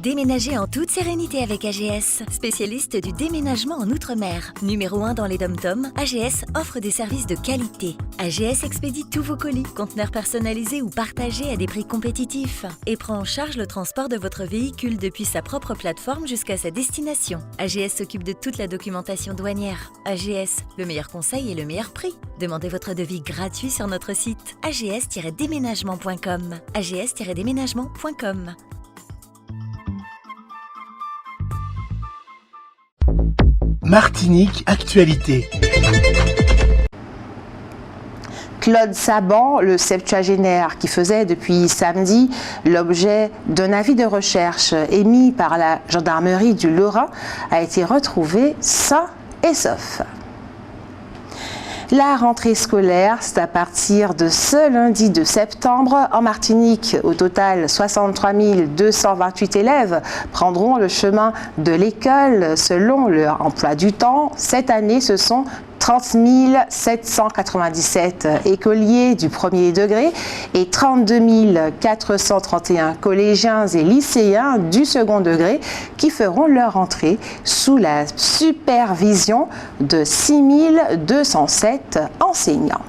Déménagez en toute sérénité avec AGS, spécialiste du déménagement en Outre-mer. Numéro 1 dans les DOM-TOM, AGS offre des services de qualité. AGS expédie tous vos colis, conteneurs personnalisés ou partagés à des prix compétitifs et prend en charge le transport de votre véhicule depuis sa propre plateforme jusqu'à sa destination. AGS s'occupe de toute la documentation douanière. AGS, le meilleur conseil et le meilleur prix. Demandez votre devis gratuit sur notre site ags-déménagement.com. ags-déménagement.com. Martinique Actualité. Claude Saban, le septuagénaire qui faisait depuis samedi l'objet d'un avis de recherche émis par la gendarmerie du Lorrain, a été retrouvé sain et sauf. La rentrée scolaire, c'est à partir de ce lundi de septembre. En Martinique, au total, 63 228 élèves prendront le chemin de l'école selon leur emploi du temps. Cette année, ce sont 30 797 écoliers du premier degré et 32 431 collégiens et lycéens du second degré qui feront leur entrée sous la supervision de 6 207 enseignants.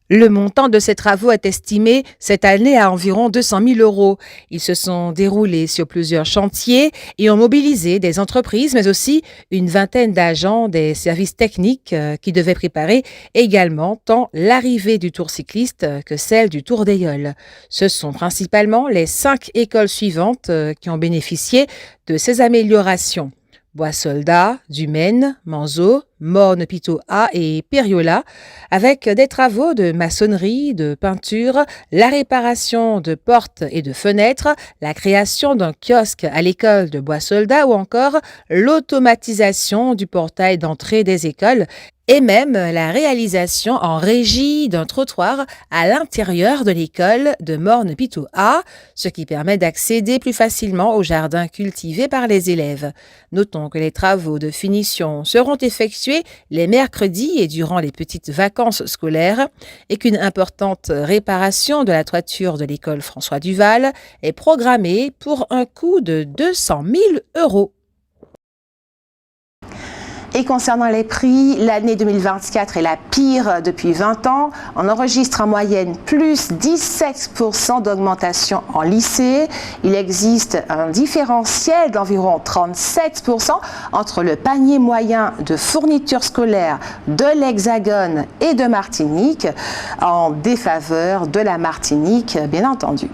Le montant de ces travaux est estimé cette année à environ 200 000 €. Ils se sont déroulés sur plusieurs chantiers et ont mobilisé des entreprises, mais aussi une vingtaine d'agents des services techniques qui devaient préparer également tant l'arrivée du tour cycliste que celle du tour d'Ailleul. Ce sont principalement les 5 écoles suivantes qui ont bénéficié de ces améliorations. Bois-Soldat, Dumaine, Manzo, Morne-Pitot A et Périola, avec des travaux de maçonnerie, de peinture, la réparation de portes et de fenêtres, la création d'un kiosque à l'école de Bois-Soldat ou encore l'automatisation du portail d'entrée des écoles et même la réalisation en régie d'un trottoir à l'intérieur de l'école de Morne-Pitot A, ce qui permet d'accéder plus facilement au jardin cultivé par les élèves. Notons que les travaux de finition seront effectués les mercredis et durant les petites vacances scolaires et qu'une importante réparation de la toiture de l'école François Duval est programmée pour un coût de 200 000 €. Et concernant les prix, l'année 2024 est la pire depuis 20 ans. On enregistre en moyenne plus 17% d'augmentation en lycée. Il existe un différentiel d'environ 37% entre le panier moyen de fournitures scolaires de l'Hexagone et de Martinique, en défaveur de la Martinique, bien entendu.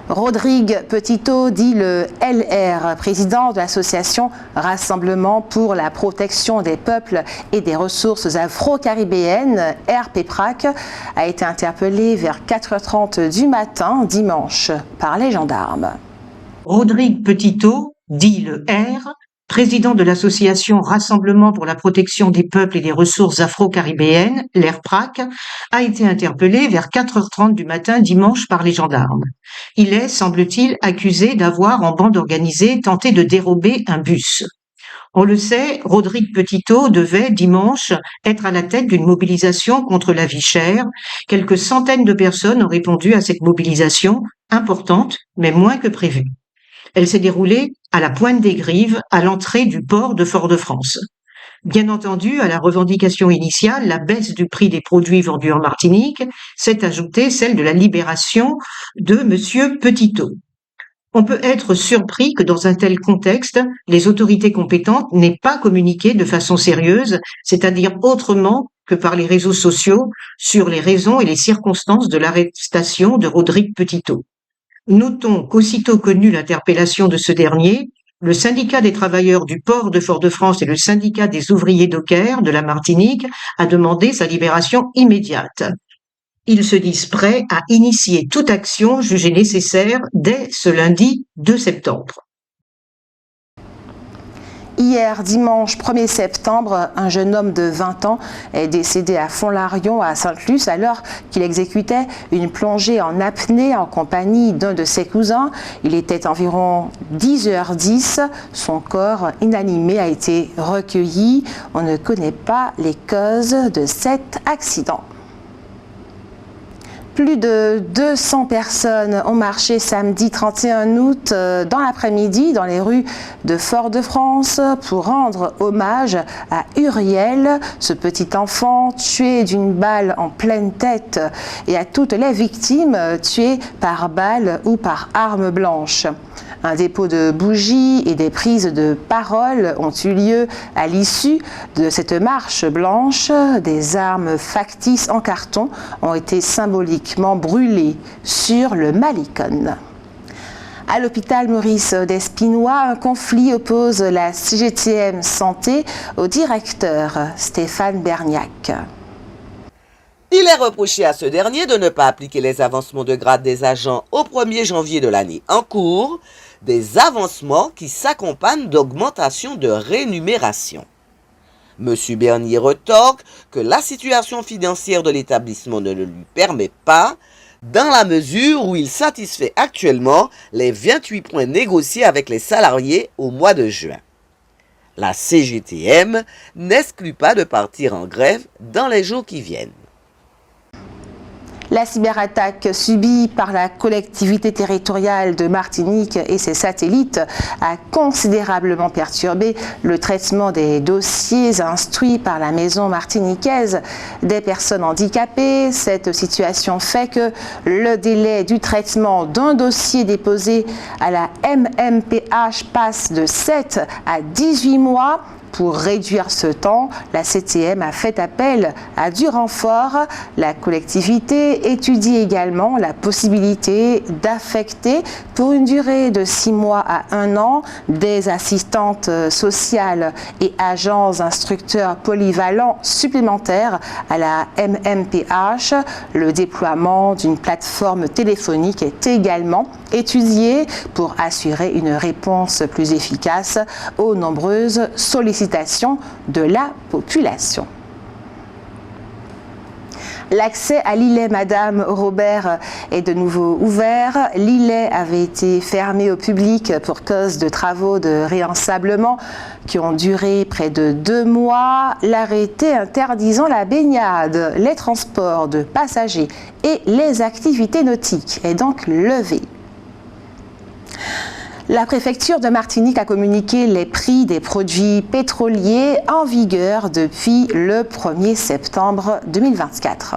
Rodrigue Petitot, dit le LR, président de l'association Rassemblement pour la protection des peuples et des ressources afro-caribéennes, RPPRAC, a été interpellé vers 4h30 du matin, dimanche, par les gendarmes. Rodrigue Petitot, dit le R, président de l'association Rassemblement pour la protection des peuples et des ressources afro-caribéennes, l'RPRAC, a été interpellé vers 4h30 du matin dimanche par les gendarmes. Il est, semble-t-il, accusé d'avoir, en bande organisée, tenté de dérober un bus. On le sait, Rodrigue Petitot devait, dimanche, être à la tête d'une mobilisation contre la vie chère. Quelques centaines de personnes ont répondu à cette mobilisation, importante, mais moins que prévu. Elle s'est déroulée à la Pointe des Grives, à l'entrée du port de Fort-de-France. Bien entendu, à la revendication initiale, la baisse du prix des produits vendus en Martinique, s'est ajoutée celle de la libération de Monsieur Petitot. On peut être surpris que dans un tel contexte, les autorités compétentes n'aient pas communiqué de façon sérieuse, c'est-à-dire autrement que par les réseaux sociaux, sur les raisons et les circonstances de l'arrestation de Rodrigue Petitot. Notons qu'aussitôt connue l'interpellation de ce dernier, le syndicat des travailleurs du port de Fort-de-France et le syndicat des ouvriers dockers de la Martinique a demandé sa libération immédiate. Ils se disent prêts à initier toute action jugée nécessaire dès ce lundi 2 septembre. Hier, dimanche 1er septembre, un jeune homme de 20 ans est décédé à Font-Larion, à Sainte-Luce, alors qu'il exécutait une plongée en apnée en compagnie d'un de ses cousins. Il était environ 10h10. Son corps inanimé a été recueilli. On ne connaît pas les causes de cet accident. Plus de 200 personnes ont marché samedi 31 août dans l'après-midi dans les rues de Fort-de-France pour rendre hommage à Uriel, ce petit enfant tué d'une balle en pleine tête, et à toutes les victimes tuées par balle ou par arme blanche. Un dépôt de bougies et des prises de parole ont eu lieu à l'issue de cette marche blanche. Des armes factices en carton ont été symboliquement brûlées sur le Malecon. À l'hôpital Maurice Despinois, un conflit oppose la CGTM Santé au directeur Stéphane Berniac. Il est reproché à ce dernier de ne pas appliquer les avancements de grade des agents au 1er janvier de l'année en cours, des avancements qui s'accompagnent d'augmentation de rémunération. M. Bernier retorque que la situation financière de l'établissement ne le lui permet pas, dans la mesure où il satisfait actuellement les 28 points négociés avec les salariés au mois de juin. La CGTM n'exclut pas de partir en grève dans les jours qui viennent. La cyberattaque subie par la collectivité territoriale de Martinique et ses satellites a considérablement perturbé le traitement des dossiers instruits par la maison martiniquaise des personnes handicapées. Cette situation fait que le délai du traitement d'un dossier déposé à la MMPH passe de 7 à 18 mois. Pour réduire ce temps, la CTM a fait appel à du renfort. La collectivité étudie également la possibilité d'affecter pour une durée de 6 mois à 1 an des assistantes sociales et agents instructeurs polyvalents supplémentaires à la MMPH. Le déploiement d'une plateforme téléphonique est également étudié pour assurer une réponse plus efficace aux nombreuses sollicitations de la population. L'accès à l'îlet Madame Robert est de nouveau ouvert. L'îlet avait été fermé au public pour cause de travaux de réensablement qui ont duré près de 2 mois. L'arrêté interdisant la baignade, les transports de passagers et les activités nautiques est donc levé. La préfecture de Martinique a communiqué les prix des produits pétroliers en vigueur depuis le 1er septembre 2024.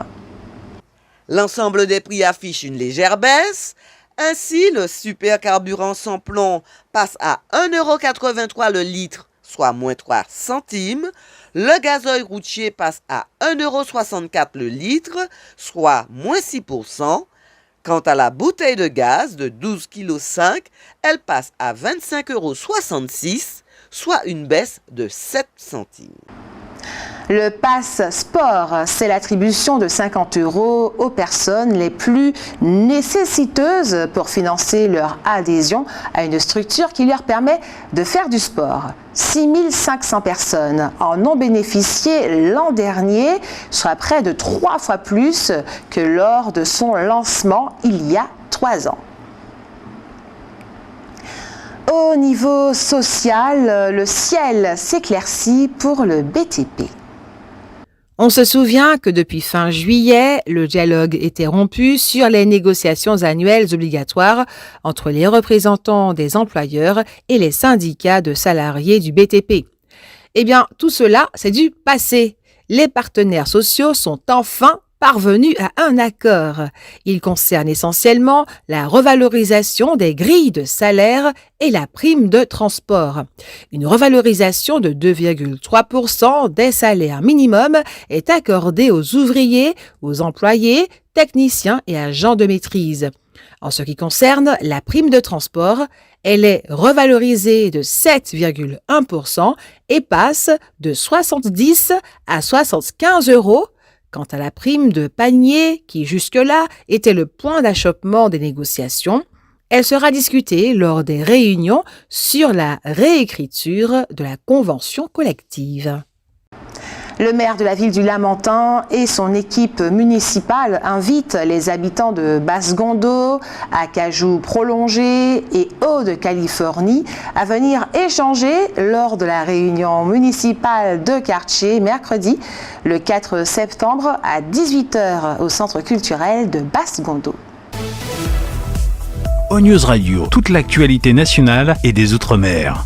L'ensemble des prix affiche une légère baisse. Ainsi, le supercarburant sans plomb passe à 1,83 € le litre, soit moins 3 centimes. Le gazoil routier passe à 1,64 € le litre, soit moins 6%. Quant à la bouteille de gaz de 12,5 kg, elle passe à 25,66 €, soit une baisse de 7 centimes. Le pass sport, c'est l'attribution de 50 € aux personnes les plus nécessiteuses pour financer leur adhésion à une structure qui leur permet de faire du sport. 6 500 personnes en ont bénéficié l'an dernier, soit près de 3 fois plus que lors de son lancement il y a 3 ans. Au niveau social, le ciel s'éclaircit pour le BTP. On se souvient que depuis fin juillet, le dialogue était rompu sur les négociations annuelles obligatoires entre les représentants des employeurs et les syndicats de salariés du BTP. Eh bien, tout cela, c'est du passé. Les partenaires sociaux sont enfin parvenus à un accord. Il concerne essentiellement la revalorisation des grilles de salaire et la prime de transport. Une revalorisation de 2,3% des salaires minimums est accordée aux ouvriers, aux employés, techniciens et agents de maîtrise. En ce qui concerne la prime de transport, elle est revalorisée de 7,1% et passe de 70 à 75 €. Quant à la prime de panier, qui jusque-là était le point d'achoppement des négociations, elle sera discutée lors des réunions sur la réécriture de la convention collective. Le maire de la ville du Lamentin et son équipe municipale invitent les habitants de Basse-Gondo, Acajou Prolongé et Haut-de-Californie à venir échanger lors de la réunion municipale de quartier mercredi, le 4 septembre à 18h au centre culturel de Basse-Gondo. ONews Radio, toute l'actualité nationale et des Outre-mer.